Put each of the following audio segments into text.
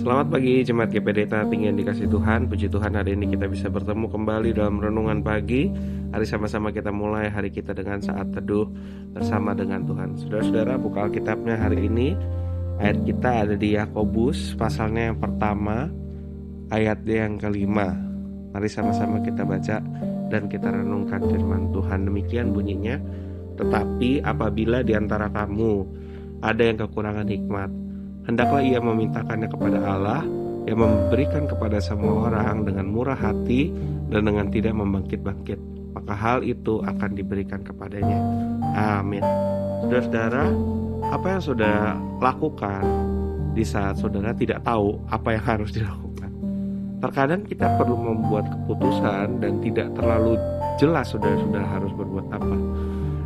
Selamat pagi Jemaat GPD Tating yang dikasih Tuhan. Puji Tuhan hari ini kita bisa bertemu kembali dalam renungan pagi. Hari sama-sama kita mulai hari kita dengan saat teduh bersama dengan Tuhan. Saudara-saudara, buka Alkitabnya hari ini. Ayat kita ada di Yakobus pasalnya yang pertama, ayatnya yang kelima. Mari sama-sama kita baca dan kita renungkan firman Tuhan. Demikian bunyinya. Tetapi apabila di antara kamu ada yang kekurangan hikmat, hendaklah ia memintakannya kepada Allah yang memberikan kepada semua orang dengan murah hati dan dengan tidak membangkit-bangkit. Maka hal itu akan diberikan kepadanya. Amin. Saudara-saudara, apa yang saudara lakukan di saat saudara tidak tahu apa yang harus dilakukan? Terkadang kita perlu membuat keputusan dan tidak terlalu jelas saudara-saudara harus berbuat apa.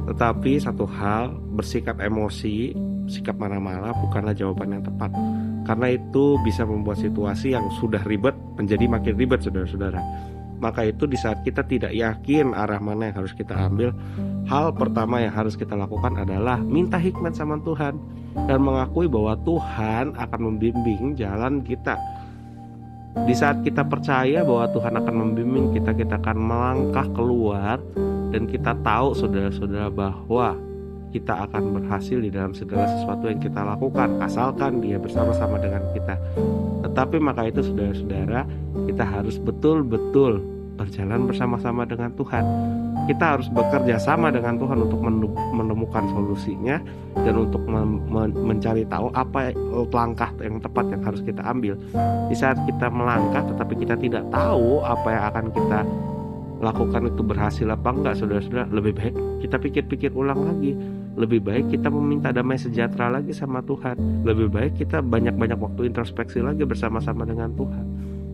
Tetapi satu hal, bersikap emosi, sikap marah-marah bukanlah jawaban yang tepat. Karena itu bisa membuat situasi yang sudah ribet menjadi makin ribet, saudara-saudara. Maka itu di saat kita tidak yakin arah mana yang harus kita ambil, hal pertama yang harus kita lakukan adalah minta hikmat sama Tuhan dan mengakui bahwa Tuhan akan membimbing jalan kita. Di saat kita percaya bahwa Tuhan akan membimbing kita, kita akan melangkah keluar dan kita tahu saudara-saudara bahwa kita akan berhasil di dalam segala sesuatu yang kita lakukan, asalkan Dia bersama-sama dengan kita. Tetapi maka itu saudara-saudara, kita harus betul-betul berjalan bersama-sama dengan Tuhan. Kita harus bekerja sama dengan Tuhan untuk menemukan solusinya dan untuk mencari tahu apa langkah yang tepat yang harus kita ambil. Di saat kita melangkah tetapi kita tidak tahu apa yang akan kita lakukan itu berhasil apa enggak, saudara-saudara, lebih baik kita pikir-pikir ulang lagi. Lebih baik kita meminta damai sejahtera lagi sama Tuhan. Lebih baik kita banyak-banyak waktu introspeksi lagi bersama-sama dengan Tuhan.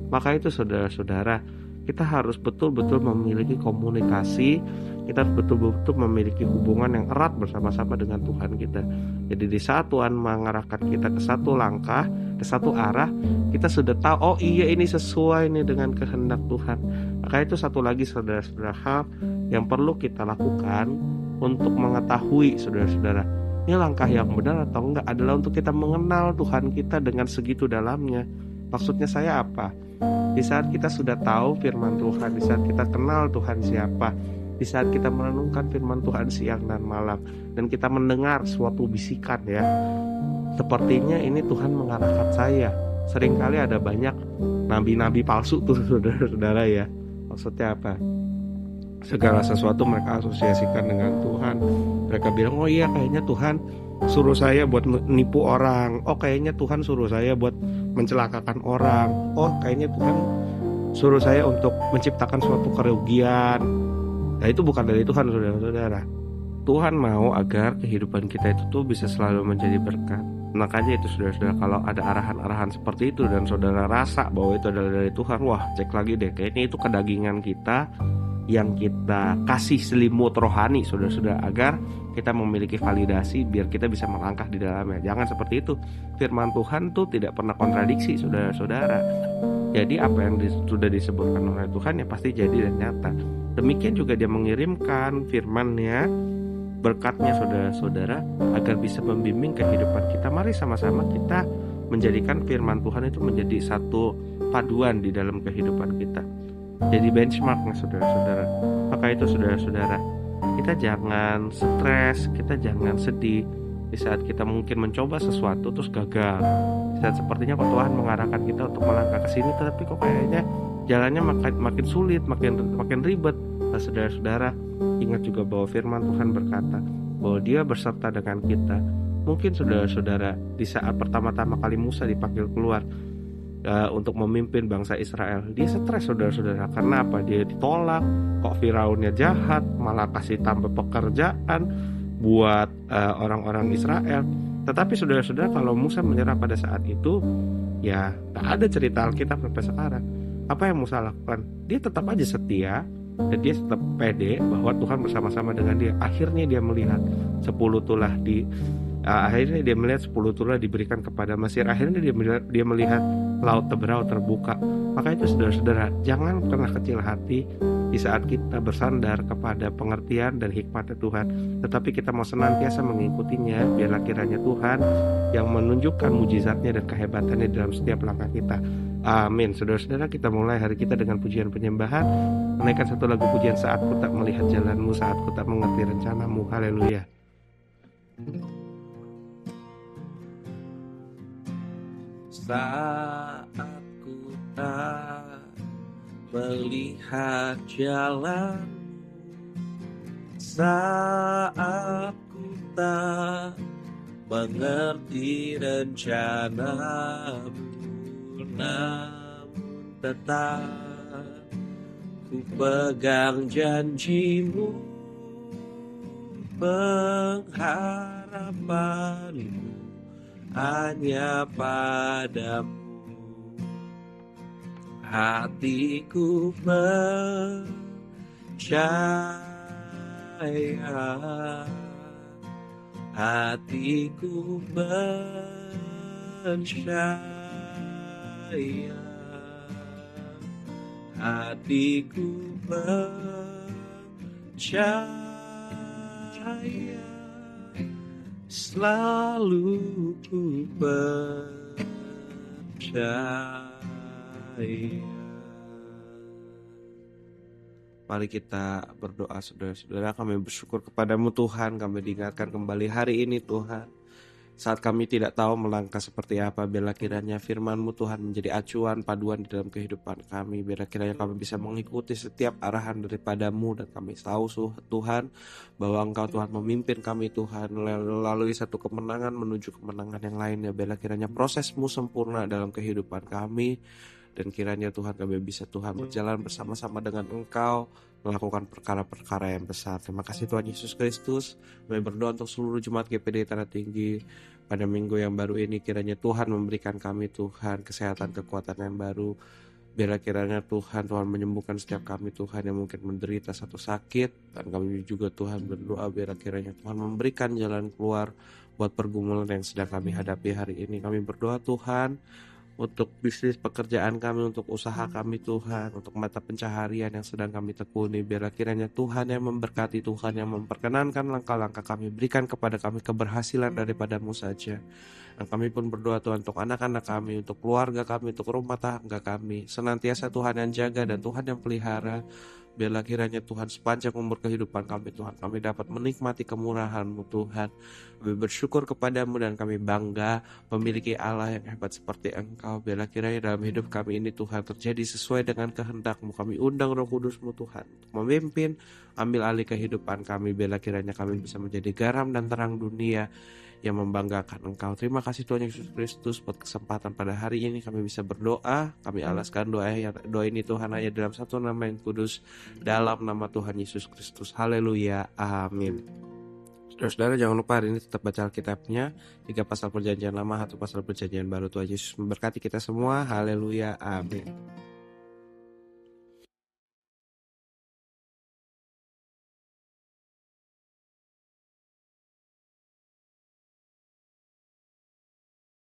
Maka itu saudara-saudara, kita harus betul-betul memiliki komunikasi. Kita harus betul-betul memiliki hubungan yang erat bersama-sama dengan Tuhan kita. Jadi di saat Tuhan mengarahkan kita ke satu langkah, ke satu arah, kita sudah tahu, oh iya ini sesuai nih dengan kehendak Tuhan. Maka itu satu lagi saudara-saudara, hal yang perlu kita lakukan untuk mengetahui saudara-saudara, ini langkah yang benar atau enggak adalah untuk kita mengenal Tuhan kita dengan segitu dalamnya. Maksudnya saya apa? Di saat kita sudah tahu firman Tuhan, di saat kita kenal Tuhan siapa, di saat kita merenungkan firman Tuhan siang dan malam, dan kita mendengar suatu bisikan ya, sepertinya ini Tuhan mengarahkan saya. Seringkali ada banyak nabi-nabi palsu tuh saudara-saudara ya. Maksudnya apa? Segala sesuatu mereka asosiasikan dengan Tuhan. Mereka bilang, oh iya kayaknya Tuhan suruh saya buat nipu orang. Oh kayaknya Tuhan suruh saya buat mencelakakan orang. Oh kayaknya Tuhan suruh saya untuk menciptakan suatu kerugian. Nah itu bukan dari Tuhan saudara-saudara. Tuhan mau agar kehidupan kita itu tuh bisa selalu menjadi berkat. Makanya itu saudara-saudara, kalau ada arahan-arahan seperti itu dan saudara rasa bahwa itu adalah dari Tuhan, wah cek lagi deh, kayaknya itu kedagingan kita yang kita kasih selimut rohani saudara-saudara, agar kita memiliki validasi biar kita bisa melangkah di dalamnya. Jangan seperti itu. Firman Tuhan tuh tidak pernah kontradiksi saudara-saudara. Jadi apa yang sudah disebutkan oleh Tuhan ya pasti jadi dan nyata. Demikian juga Dia mengirimkan firman-Nya, berkatnya saudara-saudara, agar bisa membimbing kehidupan kita. Mari sama-sama kita menjadikan firman Tuhan itu menjadi satu paduan di dalam kehidupan kita, jadi benchmarknya saudara-saudara. Maka itu saudara-saudara, kita jangan stres, kita jangan sedih di saat kita mungkin mencoba sesuatu terus gagal. Di saat sepertinya kok Tuhan mengarahkan kita untuk melangkah ke sini, tetapi kok kayaknya jalannya makin sulit, makin ribet. Nah, saudara-saudara, ingat juga bahwa firman Tuhan berkata bahwa Dia berserta dengan kita. Mungkin saudara-saudara, di saat pertama-tama kali Musa dipanggil keluar untuk memimpin bangsa Israel, dia stres saudara-saudara. Karena apa? Dia ditolak, kok Firaunnya jahat, malah kasih tambah pekerjaan buat orang-orang Israel. Tetapi saudara-saudara, kalau Musa menyerah pada saat itu, ya tak ada cerita Alkitab sampai sekarang. Apa yang Musa lakukan? Dia tetap aja setia dan dia tetap pede bahwa Tuhan bersama-sama dengan dia. Akhirnya dia melihat 10 tulah akhirnya dia melihat 10 tulah diberikan kepada Mesir. Akhirnya dia melihat laut Teberau terbuka. Maka itu saudara-saudara, jangan pernah kecil hati di saat kita bersandar kepada pengertian dan hikmat Tuhan, tetapi kita mau senantiasa mengikutinya. Biarlah kiranya Tuhan yang menunjukkan mujizatnya dan kehebatannya dalam setiap langkah kita. Amin. Saudara-saudara, kita mulai hari kita dengan pujian penyembahan, menaikkan satu lagu pujian Saat Ku Tak Melihat Jalanmu, Saat Ku Tak Mengerti Rencanamu. Haleluya. Saat ku tak melihat jalan, saat ku tak mengerti rencanamu, namun tetap ku pegang janjimu, pengharapanmu hanya padamu. Hatiku percaya, hatiku percaya, hatiku percaya, selalu ku percaya. Mari kita berdoa, saudara-saudara. Kami bersyukur kepadamu Tuhan, kami diingatkan kembali hari ini Tuhan. Saat kami tidak tahu melangkah seperti apa, biarlah kiranya firman-Mu Tuhan menjadi acuan, paduan di dalam kehidupan kami. Biarlah kiranya kami bisa mengikuti setiap arahan daripada-Mu, dan kami tahu Tuhan bahwa Engkau Tuhan memimpin kami Tuhan melalui satu kemenangan menuju kemenangan yang lainnya. Biarlah kiranya proses-Mu sempurna dalam kehidupan kami, dan kiranya Tuhan kami bisa Tuhan berjalan bersama-sama dengan Engkau, melakukan perkara-perkara yang besar. Terima kasih Tuhan Yesus Kristus. Kami berdoa untuk seluruh jemaat GPD Tanah Tinggi pada minggu yang baru ini. Kiranya Tuhan memberikan kami Tuhan kesehatan, kekuatan yang baru. Biarlah kiranya Tuhan menyembuhkan setiap kami Tuhan yang mungkin menderita satu sakit. Dan kami juga Tuhan berdoa biarlah kiranya Tuhan memberikan jalan keluar buat pergumulan yang sedang kami hadapi hari ini. Kami berdoa Tuhan untuk bisnis pekerjaan kami, untuk usaha kami Tuhan, untuk mata pencaharian yang sedang kami tekuni. Biarlah kiranya Tuhan yang memberkati, Tuhan yang memperkenankan langkah-langkah kami. Berikan kepada kami keberhasilan daripada-Mu saja. Dan kami pun berdoa Tuhan untuk anak-anak kami, untuk keluarga kami, untuk rumah tangga kami. Senantiasa Tuhan yang jaga dan Tuhan yang pelihara. Biarlah kiranya Tuhan sepanjang umur kehidupan kami Tuhan, kami dapat menikmati kemurahan-Mu Tuhan. Kami bersyukur kepadamu dan kami bangga memiliki Allah yang hebat seperti Engkau. Biarlah kiranya dalam hidup kami ini Tuhan terjadi sesuai dengan kehendak-Mu. Kami undang Roh Kudus-Mu Tuhan untuk memimpin, ambil alih kehidupan kami. Biarlah kiranya kami bisa menjadi garam dan terang dunia yang membanggakan Engkau. Terima kasih Tuhan Yesus Kristus buat kesempatan pada hari ini kami bisa berdoa. Kami alaskan doa ini Tuhan hanya dalam satu nama yang kudus, dalam nama Tuhan Yesus Kristus. Haleluya, amin. Saudara-saudara, jangan lupa hari ini tetap baca Alkitabnya, 3 pasal perjanjian lama, 1 pasal perjanjian baru. Tuhan Yesus memberkati kita semua. Haleluya, amin.